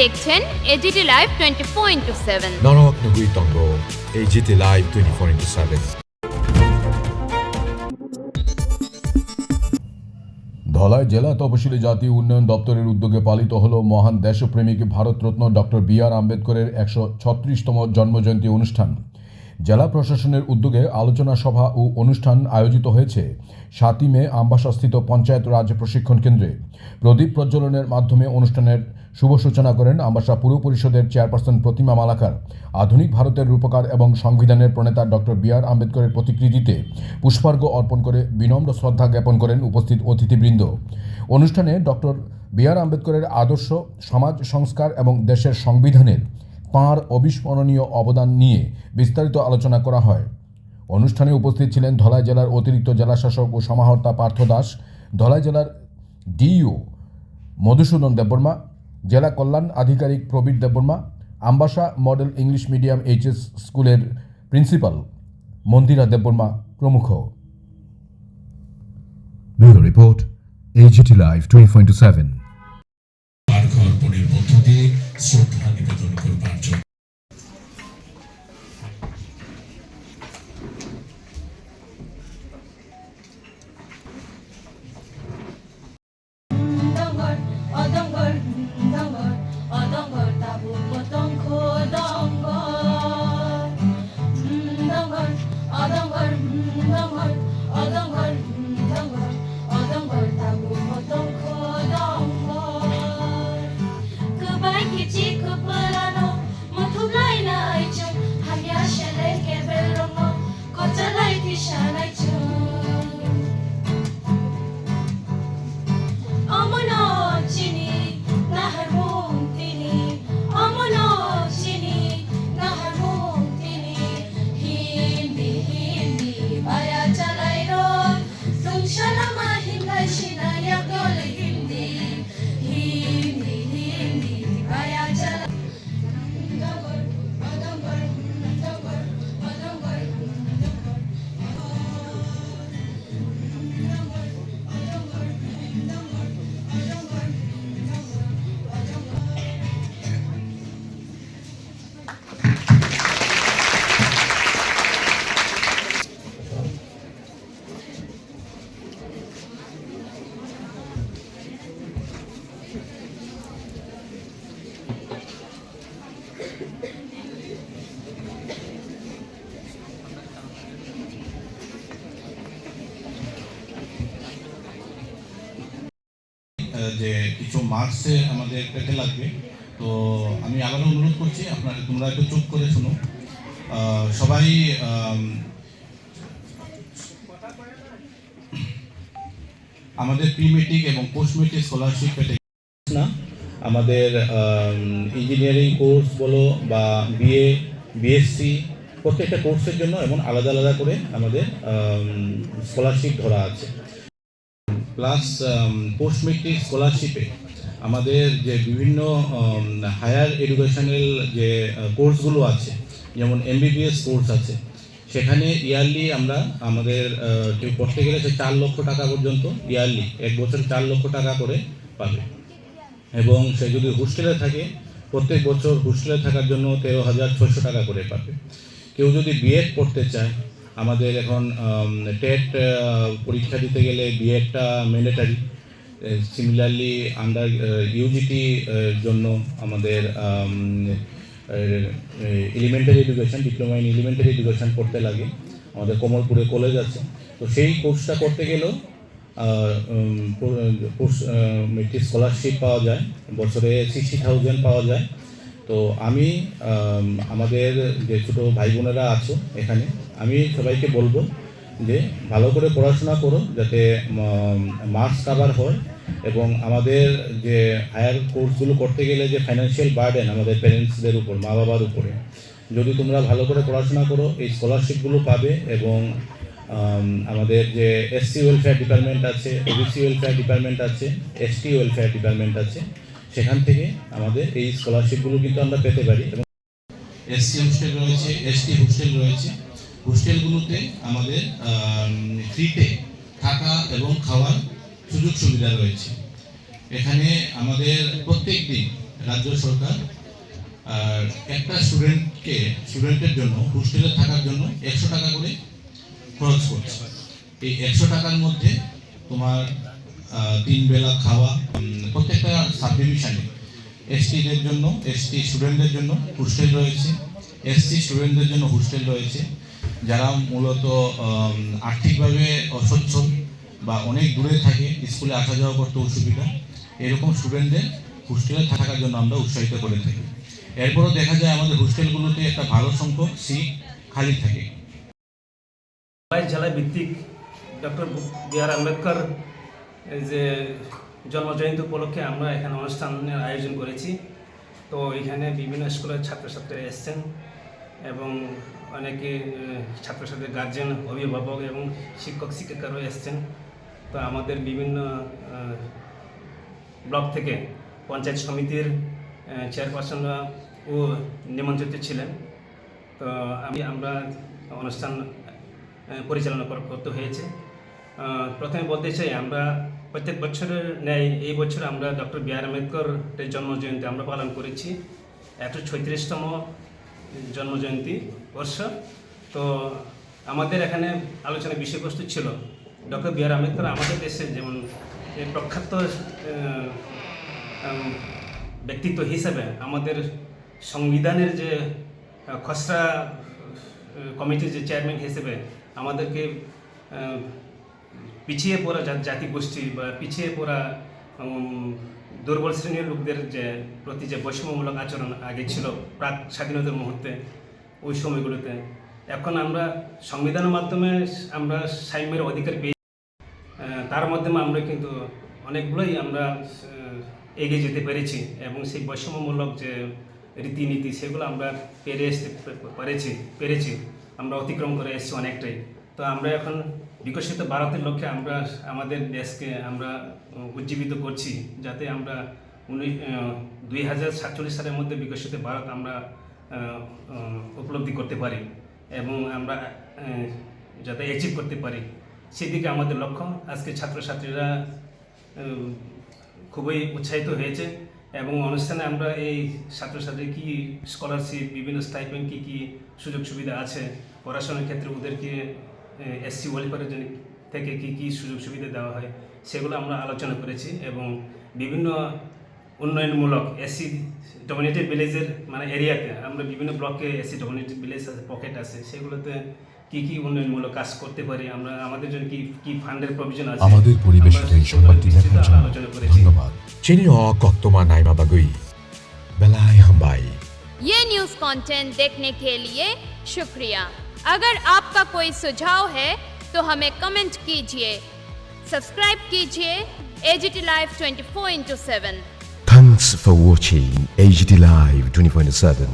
দেখছেন AGT live 24/7। নরক তঙ্গ AGT live 24/7। Dhalai জেলা তপশিলি জাতি উন্নয়ন দপ্তরের উদ্যোগে পালিত হল মহান দেশপ্রেমিক ভারতরত্ন ডক্টর বি.আর. আম্বেদকরের 136তম জন্মজয়ন্তী অনুষ্ঠান। জেলা প্রশাসনের উদ্যোগে আলোচনা সভা ও অনুষ্ঠান আয়োজিত হয়েছে 7ই মে আমবাসাস্থিত পঞ্চায়েত রাজ প্রশিক্ষণ কেন্দ্রে। প্রদীপ প্রজ্বলনের মাধ্যমে অনুষ্ঠানের শুভ সূচনা করেন আমবাসা পুর পরিষদের চেয়ারপারসন প্রতিমা মালাকার। আধুনিক ভারতের রূপকার এবং সংবিধানের প্রণেতা ডক্টর বি.আর. আম্বেদকরের প্রতিকৃতিতে পুষ্পার্ঘ্য অর্পণ করে বিনম্র শ্রদ্ধা জ্ঞাপন করেন উপস্থিত অতিথিবৃন্দ। অনুষ্ঠানে ডক্টর বি.আর. আম্বেদকরের আদর্শ, সমাজ সংস্কার এবং দেশের সংবিধানের তাঁর অবিস্মরণীয় অবদান নিয়ে বিস্তারিত আলোচনা করা হয়। অনুষ্ঠানে উপস্থিত ছিলেন ধলাই জেলার অতিরিক্ত জেলাশাসক ও সমাহর্তা পার্থ দাস, ধলাই জেলার ডিইও মধুসূদন দেববর্মা, জেলা কল্যাণ আধিকারিক Prabir Debbarma, Ambassa model English medium HS স্কুলের প্রিন্সিপাল মন্দিরা দেববর্মা প্রমুখ। Bureau report, AGT live 24/7। অর্পণের মধ্য দিয়ে শ্রদ্ধা নিবেদন করবার জন্য যে কিছু মার্কসে আমাদের পেতে লাগবে। তো আমি আবারও অনুরোধ করছি তোমরা একটু চুপ করে শুনো। সবাই আমাদের প্রি মেট্রিক এবং পোস্ট মেট্রিক স্কলারশিপ পেতে না, আমাদের ইঞ্জিনিয়ারিং কোর্স বলো বা বিএ, বিএসসি প্রত্যেকটা কোর্সের জন্য এবং আলাদা আলাদা করে আমাদের স্কলারশিপ ধরা আছে। প্লাস পোস্ট মেট্রিক স্কলারশিপে আমাদের যে বিভিন্ন হায়ার এডুকেশনাল যে কোর্সগুলো আছে, যেমন এমবিবিএস কোর্স আছে, সেখানে ইয়ারলি আমরা আমাদের কেউ পড়তে গেলে সে 4 লক্ষ টাকা পর্যন্ত ইয়ারলি, এক বছর 4 লক্ষ টাকা করে পাবে। এবং সে যদি হোস্টেলে থাকে, প্রত্যেক বছর হোস্টেলে থাকার জন্য 13,600 টাকা করে পাবে। কেউ যদি বিএড পড়তে চায়, আমাদের এখন টেট পরীক্ষা দিতে গেলে বিএডটা ম্যান্ডেটারি। সিমিলারলি আন্ডার ইউজিটি জন্য আমাদের elementary education, diploma in elementary education করতে লাগে। আমাদের কমলপুরে কলেজ আছে, তো সেই কোর্সটা করতে গেলেও পোস্ট মেট্রিক স্কলারশিপ পাওয়া যায়, বছরে 60,000 পাওয়া যায়। তো আমি আমাদের যে ছোটো ভাই বোনেরা আছো এখানে, আমি সবাইকে বলবো যে ভালো করে পড়াশোনা করো, যাতে মার্কস কাভার হয়। এবং আমাদের যে হায়ার কোর্সগুলো করতে গেলে যে ফাইন্যান্সিয়াল বার্ডেন আমাদের প্যারেন্টসদের উপর, মা বাবার উপরে, যদি তোমরা ভালো করে পড়াশোনা করো এই স্কলারশিপগুলো পাবে। এবং আমাদের যে এসসি ওয়েলফেয়ার ডিপার্টমেন্ট আছে, ওবিসি ওয়েলফেয়ার ডিপার্টমেন্ট আছে, এসটি ওয়েলফেয়ার ডিপার্টমেন্ট আছে, সেখান থেকে আমাদের এই স্কলারশিপগুলো কিন্তু আমরা পেতে পারি। এবং এসসি হোস্টেল রয়েছে, এসটি হোস্টেল রয়েছে। হোস্টেলগুলোতে আমাদের ফ্রিতে থাকা এবং খাওয়ার সুযোগ সুবিধা রয়েছে। এখানে আমাদের প্রত্যেক দিন রাজ্য সরকার আর একটা স্টুডেন্টের জন্য হোস্টেলে থাকার জন্য 100 টাকা করে খরচ করছে। এই 100 টাকার মধ্যে তোমার 3 বেলা খাওয়া, প্রত্যেকটা সাব ডিভিশনে এসটিদের জন্য, এসটি স্টুডেন্টদের জন্য হোস্টেল রয়েছে, এসসি স্টুডেন্টদের জন্য হোস্টেল রয়েছে। যারা মূলত আর্থিকভাবে অসচ্ছল বা অনেক দূরে থাকে, স্কুলে আসা যাওয়া করতে অসুবিধা, এরকম স্টুডেন্টদের হোস্টেলে থাকার জন্য আমরা উৎসাহিত করে থাকি। এরপরও দেখা যায় আমাদের হোস্টেলগুলোতে একটা ভালো সংখ্যক সিট খালি থাকে। জেলা ভিত্তিক ডক্টর বি.আর. আম্বেদকর এই যে জন্মজয়ন্তী উপলক্ষে আমরা এখানে অনুষ্ঠানের আয়োজন করেছি। তো এখানে বিভিন্ন স্কুলের ছাত্রছাত্রীরা এসছেন এবং অনেকে ছাত্রছাত্রীর গার্জেন, অভিভাবক এবং শিক্ষক শিক্ষিকারাও এসছেন। তো আমাদের বিভিন্ন ব্লক থেকে পঞ্চায়েত সমিতির চেয়ারপারসনরা ও নিমন্ত্রিত ছিলেন। তো আমরা অনুষ্ঠান পরিচালনা করতে হয়েছে। প্রথমে বলতে চাই, আমরা প্রত্যেক বছরের ন্যায় এই বছর আমরা ডক্টর বি.আর. আম্বেদকরের জন্মজয়ন্তী আমরা পালন করেছি, 136তম জন্মজয়ন্তী বর্ষ। তো আমাদের এখানে আলোচনার বিষয়বস্তু ছিল ডক্টর বি.আর. আম্বেদকর আমাদের দেশে যেমন প্রখ্যাত ব্যক্তিত্ব হিসেবে আমাদের সংবিধানের যে খসড়া কমিটির যে চেয়ারম্যান হিসেবে আমাদেরকে পিছিয়ে পড়া জাতিগোষ্ঠী বা পিছিয়ে পড়া দুর্বল শ্রেণীর লোকদের যে প্রতি যে বৈষম্যমূলক আচরণ আগে ছিল প্রাক স্বাধীনতার মুহূর্তে, ওই সময়গুলোতে, এখন আমরা সংবিধানের মাধ্যমে আমরা সাম্যের অধিকার পেয়ে, তার মাধ্যমে আমরা কিন্তু অনেকগুলোই আমরা এগিয়ে যেতে পেরেছি এবং সেই বৈষম্যমূলক যে রীতিনীতি সেগুলো আমরা পেরেছি আমরা অতিক্রম করে এসেছি অনেকটাই। তো আমরা এখন বিকশিত ভারতের লক্ষ্যে আমরা আমাদের দেশকে আমরা উজ্জীবিত করছি, যাতে আমরা 2047 সালের মধ্যে বিকশিত ভারত আমরা উপলব্ধি করতে পারি এবং আমরা যাতে অ্যাচিভ করতে পারি, সেদিকে আমাদের লক্ষ্য। আজকে ছাত্রছাত্রীরা খুবই উৎসাহিত হয়েছে এবং অনুষ্ঠানে আমরা এই ছাত্রছাত্রী কী স্কলারশিপ, বিভিন্ন স্টাইপেন্ড, কী সুযোগ সুবিধা আছে পড়াশোনার ক্ষেত্রে, ওদেরকে এসসি ওয়েলফেয়ারের জন্য থেকে কী সুযোগ সুবিধা দেওয়া হয় সেগুলো আমরা আলোচনা করেছি এবং বিভিন্ন উন্নয়নমূলক এসসি ডমিনেটেড ভিলেজের মানে এরিয়াতে আমরা বিভিন্ন ব্লকে এসসি ডমিনেটেড ভিলেজ আছে, পকেট আছে, সেগুলোতে কী উন্নয়নমূলক কাজ করতে পারি আমরা, আমাদের জন্য কী ফান্ডের প্রভিশন আছে, আমাদের পরিবেশিত এই সংবাদটি দেখার জন্য আলোচনা করেছি। ধন্যবাদ। চিনি কক্তমা নাইমা বাগুই বেলাই হাম্বাই। ये न्यूज़ कंटेंट देखने के लिए शुक्रिया। अगर आपका कोई सुझाव है तो हमें कमेंट कीजिए, सब्सक्राइब कीजिए AGT Live 24/7। Thanks for watching AGT Live 24/7.